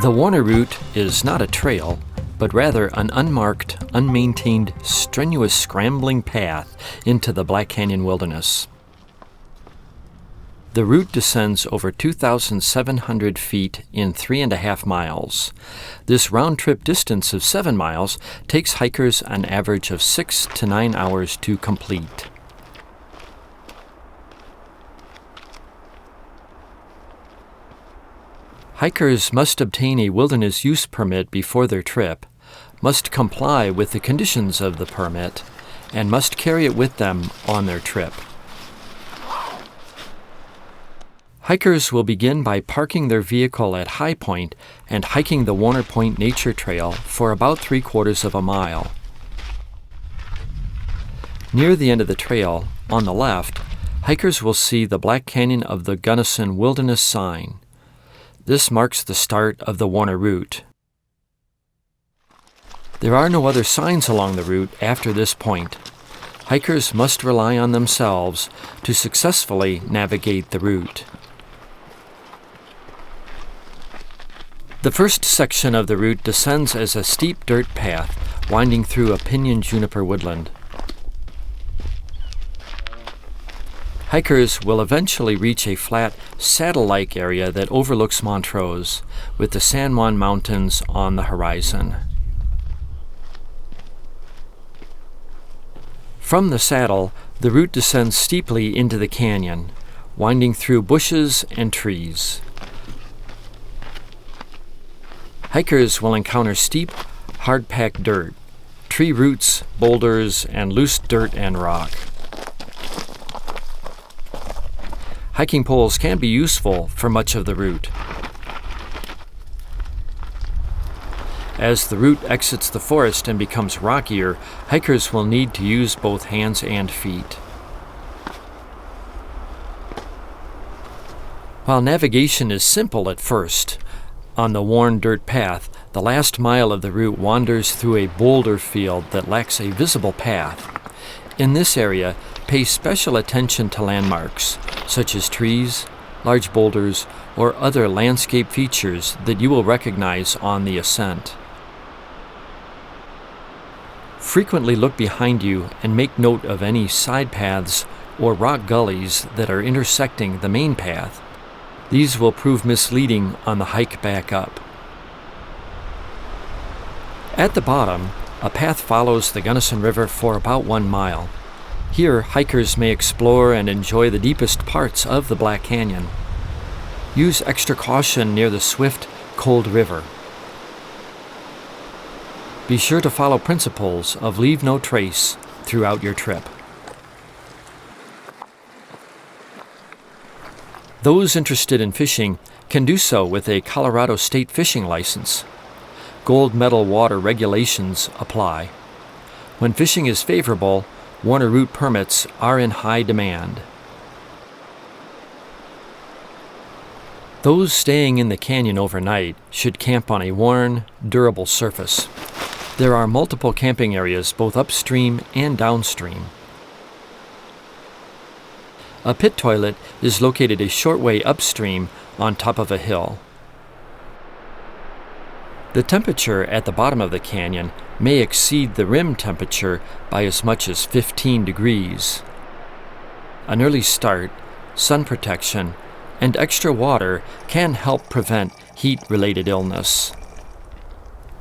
The Warner Route is not a trail, but rather an unmarked, unmaintained, strenuous scrambling path into the Black Canyon wilderness. The route descends over 2,700 feet in 3.5 miles. This round-trip distance of 7 miles takes hikers an average of 6 to 9 hours to complete. Hikers must obtain a wilderness use permit before their trip, must comply with the conditions of the permit, and must carry it with them on their trip. Hikers will begin by parking their vehicle at High Point and hiking the Warner Point Nature Trail for about 3/4 of a mile. Near the end of the trail, on the left, hikers will see the Black Canyon of the Gunnison Wilderness sign. This marks the start of the Warner Route. There are no other signs along the route after this point. Hikers must rely on themselves to successfully navigate the route. The first section of the route descends as a steep dirt path winding through a pinyon juniper woodland. Hikers will eventually reach a flat, saddle-like area that overlooks Montrose, with the San Juan Mountains on the horizon. From the saddle, the route descends steeply into the canyon, winding through bushes and trees. Hikers will encounter steep, hard-packed dirt, tree roots, boulders, and loose dirt and rock. Hiking poles can be useful for much of the route. As the route exits the forest and becomes rockier, hikers will need to use both hands and feet. While navigation is simple at first, on the worn dirt path, the last mile of the route wanders through a boulder field that lacks a visible path. In this area, pay special attention to landmarks, such as trees, large boulders, or other landscape features that you will recognize on the ascent. Frequently look behind you and make note of any side paths or rock gullies that are intersecting the main path. These will prove misleading on the hike back up. At the bottom, a path follows the Gunnison River for about 1 mile. Here, hikers may explore and enjoy the deepest parts of the Black Canyon. Use extra caution near the swift, cold river. Be sure to follow principles of leave no trace throughout your trip. Those interested in fishing can do so with a Colorado state fishing license. Gold medal water regulations apply. When fishing is favorable, Warner Route permits are in high demand. Those staying in the canyon overnight should camp on a worn, durable surface. There are multiple camping areas both upstream and downstream. A pit toilet is located a short way upstream on top of a hill. The temperature at the bottom of the canyon may exceed the rim temperature by as much as 15 degrees. An early start, sun protection, and extra water can help prevent heat-related illness.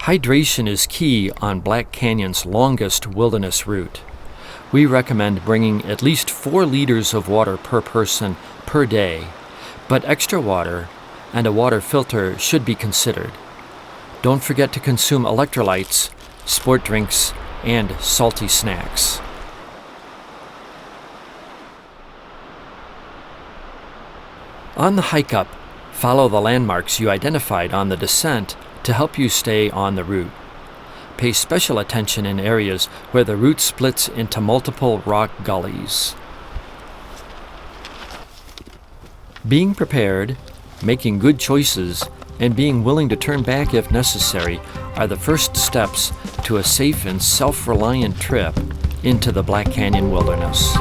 Hydration is key on Black Canyon's longest wilderness route. We recommend bringing at least 4 liters of water per person per day, but extra water and a water filter should be considered. Don't forget to consume electrolytes, sport drinks, and salty snacks. On the hike up, follow the landmarks you identified on the descent to help you stay on the route. Pay special attention in areas where the route splits into multiple rock gullies. Being prepared, making good choices, and being willing to turn back if necessary are the first steps to a safe and self-reliant trip into the Black Canyon wilderness.